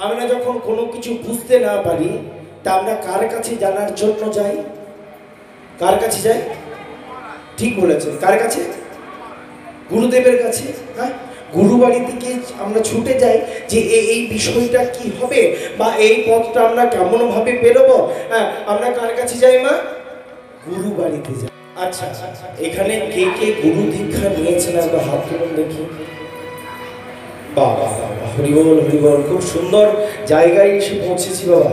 আমরা যখন কোনো কিছু বুঝতে না পারি তা আমরা কার কাছে জানার জন্য যাই? কার কাছে যাই? ঠিক বলেছেন, কার কাছে? গুরুদেবের কাছে। হ্যাঁ, গুরু বাড়ি থেকে আমরা ছুটে যাই যে এই বিষয়টা কি হবে বা এই পথটা আমরা কেমন ভাবে পেরোবো। হ্যাঁ, আমরা কার কাছে যাই মা? গুরু বাড়িতে যাই। আচ্ছা, এখানে কে কে গুরু দীক্ষা নিয়েছেন আমরা হাত তুলুন দেখি। বাবা বাবা, হরিবল হরিবল, খুব সুন্দর জায়গায় এসে পৌঁছেছি বাবা,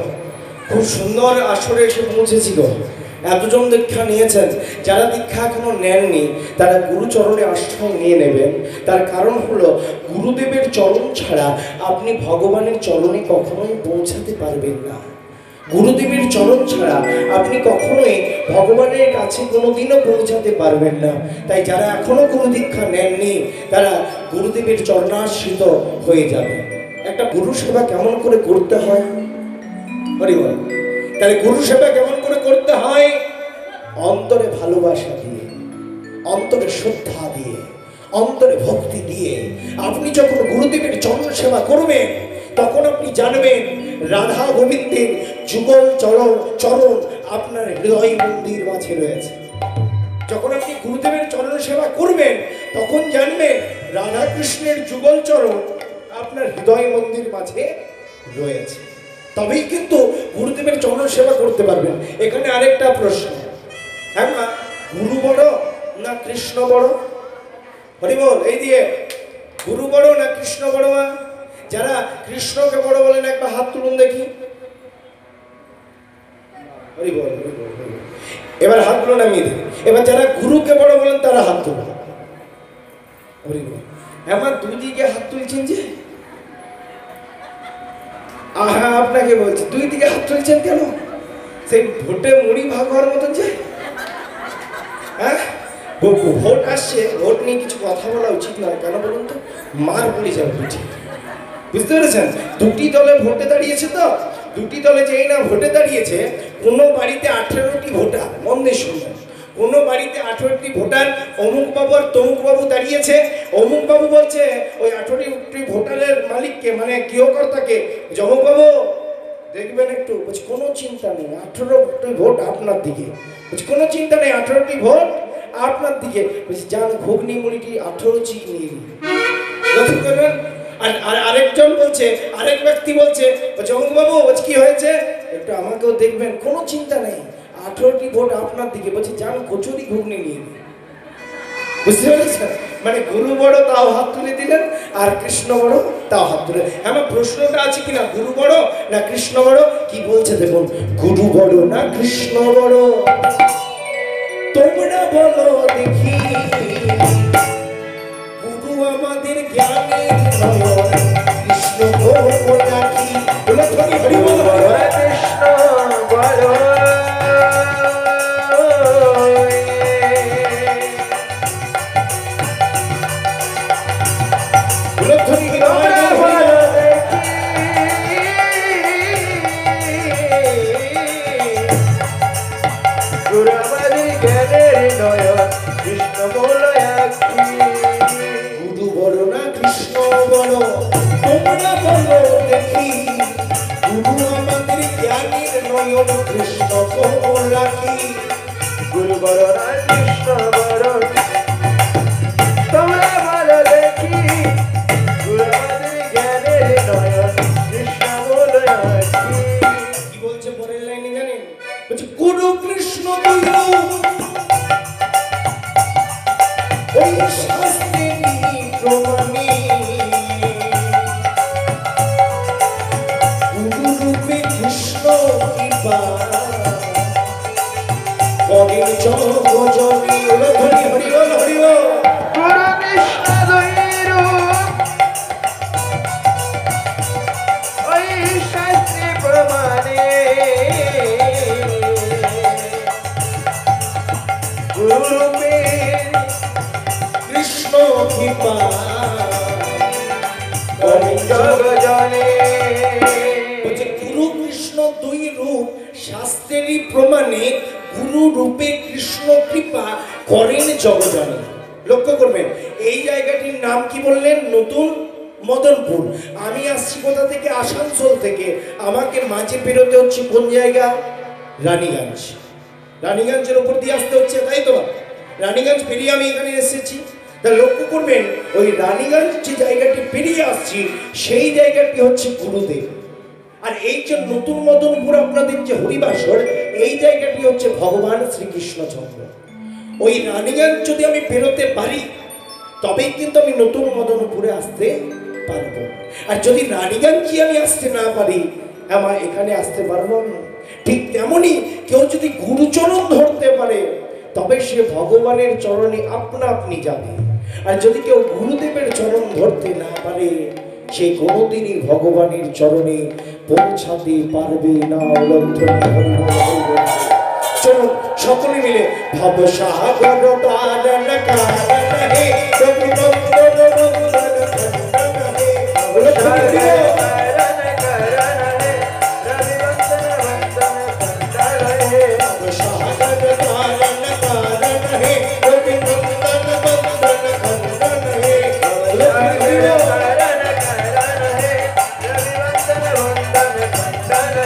খুব সুন্দর আসরে এসে পৌঁছেছি গো। এতজন দীক্ষা নিয়েছেন, যারা দীক্ষা এখনো নেননি তারা গুরুচরণে আশ্রয় নিয়ে নেবেন। তার কারণ হলো গুরুদেবের চরণ ছাড়া আপনি ভগবানের চরণে কখনোই পৌঁছাতে পারবেন না। গুরুদেবের চরণ ছাড়া আপনি কখনোই ভগবানের কাছে কোনোদিনও পৌঁছাতে পারবেন না। তাই যারা এখনো গুরু দীক্ষা নেননি তারা গুরুদেবের চরণাশ্রিত হয়ে যাবে। একটা গুরু সেবা কেমন করে করতে হয়? হরিবল। তাহলে গুরু সেবা কেমন করে করতে হয়? অন্তরে ভালোবাসা দিয়ে, অন্তরে শ্রদ্ধা দিয়ে, অন্তরে ভক্তি দিয়ে আপনি যখন গুরুদেবের চরণ সেবা করবেন তখন আপনি জানবেন রাধা গোবিন্দের যুগল চরণ আপনার হৃদয় মন্দির মাঝে রয়েছে। যখন আপনি গুরুদেবের চরণ সেবা করবেন তখন জানবেন রাধা কৃষ্ণের যুগল চরণ আপনার হৃদয় মন্দির মাঝে রয়েছে। তবেই কিন্তু গুরুদেবের চরণ সেবা করতে পারবেন। এখানে আরেকটা প্রশ্ন, হ্যাঁ মা, গুরু বড় না কৃষ্ণ বড়? হরিবল, এই দিয়ে গুরু বড় না কৃষ্ণ বড় মা? যারা কৃষ্ণকে বড় বলেন একবার হাত তুলুন দেখি। হরিবল হরিবল হরিবল। এবার হাতগুলো নামিয়ে দিন। এবার যারা গুরুকে বড় বলেন তারা হাত তুলুন। হরিবল। আমার দুদিকে হাত তুলছেন যে? আহা, আপনাকে বলছি দুই দিকে হাত তুলছেন কেন? সেই ভোটে মুড়ি ভাগ হওয়ার মতন যে। হ্যাঁ, ভোট আসছে, ভোট নিয়ে কিছু কথা বলা উচিত নয়, কেন বলুন তো? মার পড়ে যাবে বুঝি, বুঝতে পেরেছেন? দুটি দলে ভোটে দাঁড়িয়েছে, তো দুটি দলে যেই না ভোটে দাঁড়িয়েছে, কোনো বাড়িতে 18টি ভোটার, মন দিয়ে শুনবেন, কোনো বাড়িতে 18টি ভোটার, অমুক বাবু আর তমুক বাবু দাঁড়িয়েছে। অমুক বাবু বলছে ওই 18টি ভোটারের মালিককে, মানে গৃহকর্তাকে, অমুক বাবু দেখবেন একটু। বলছে কোনো চিন্তা নেই, 18টি ভোট আপনার দিকে। বলছে কোনো চিন্তা নেই, 18টি ভোট আপনার দিকে। বলছে যান ঘুগনি মুড়িটি 18 চিক নিয়ে নিন। লক্ষ্য করবেন। আর আরেকজন বলছে, আরেক ব্যক্তি বলছে অমুক বাবু, বলছে কি হয়েছে একটু আমাকেও দেখবেন। কোনো চিন্তা নেই, 18টি ভোট আপনার দিকে। বলছে যান কচুরি ঘুগনি নিয়ে নিন। বুঝতে পেরেছেন? মানে গুরু বড় তাও হাত তুলে দিলেন, আর কৃষ্ণ বড় তাও হাত তুলে। আমার প্রশ্নটা আছে কিনা, গুরু বড় না কৃষ্ণ বড়? কি বলছে দেখুন, গুরু বড় না কৃষ্ণ বড় তোমরা বলো দেখি। গুরু আমাদের জ্ঞানের নয়ন, কৃষ্ণ বড় নাকি? বলে ধরি হরি বল, কৃষ্ণ বড়। গুরু বড় না কৃষ্ণ বড় তোমরা বলো দেখি। গুরু আমাদের জ্ঞানের নয়ন, কৃষ্ণ বড় রাখি। গুরু বড় না কৃষ্ণ বড় তোমরা বলো দেখি। গুরু আমাদের জ্ঞানের নয়ন, কৃষ্ণ বড় রাখি। কি বলছে পরের লাইনে জানেন? বলছে গুরু কৃষ্ণ দুই রূপ, ওই শাস্ত্রেরই প্রমাণে। গুরু রূপে কৃষ্ণ কৃপা করেন জগজনে। হরি হরি বল, হরি বল। গুরু কৃষ্ণ দুই রূপ, ওই শাস্ত্রে প্রমাণে। গুরু রূপে কৃষ্ণ কৃপা করেন জগজনে। বলছে গুরু কৃষ্ণ দুই রূপ, শাস্ত্রেরই প্রমাণে গুরু রূপে কৃষ্ণ কৃপা করেন জগজনে। লক্ষ্য করবেন, এই জায়গাটির নাম কি বললেন? নতুন মদনপুর। আমি আসছি কোথা থেকে? আসানসোল থেকে। আমাকে মাঝে বেরোতে হচ্ছে কোন জায়গা? রানীগঞ্জ। রানীগঞ্জের ওপর দিয়ে আসতে হচ্ছে, তাই তো? রানীগঞ্জ পেরিয়ে আমি এখানে এসেছি। তা লক্ষ্য করবেন, ওই রানীগঞ্জ যে জায়গাটি পেরিয়ে আসছি সেই জায়গাটি হচ্ছে গুরুদেব। আর এই যে নতুন মদনপুর আপনাদের যে হরিবাসর, এই জায়গাটি হচ্ছে ভগবান শ্রীকৃষ্ণচন্দ্র। ওই রানীগঞ্জ যদি আমি বেরোতে পারি তবেই কিন্তু আমি নতুন মদনপুরে আসতে পারবো। আর যদি রানীগঞ্জে আমি আসতে না পারি, আমার এখানে আসতে পারবো না। ঠিক তেমনি কেউ যদি গুরুচরণ ধরতে পারে তবে সে ভগবানের চরণে আপনা আপনি যাবে। আর যদি কেউ গুরুদেবের চরণ ধরতে না পারে, সে কোনোদিনই ভগবানের চরণে পৌঁছাতে পারবে না। চলুন সকলে মিলে ভব সাগর তারণ কারণ হে রঘুনন্দন নন্দন খণ্ডন হে বলো তারণ কারণ হে রবিবন্দন বন্দন খণ্ডন হে ভব সাগর তারণ কারণ হে রঘুনন্দন বন্দন খণ্ডন হে বলো তারণ কারণ হে রবিবন্দন বন্দন খণ্ডন হে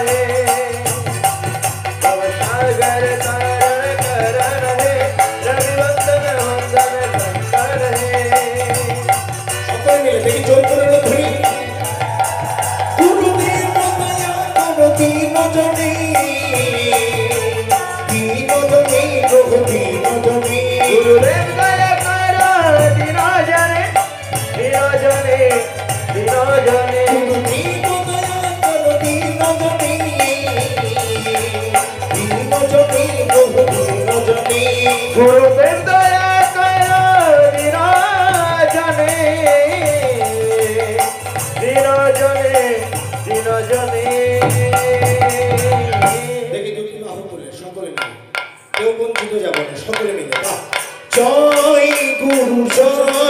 গুরুদেব দয়া কর বিরাজনে বিরাজনে বিরাজনে। দেখি দুটি বাহু তুলে সকলে মিলে, কেউ বঞ্চিত যাব না, সকলে মিলে জয় গুরু জয়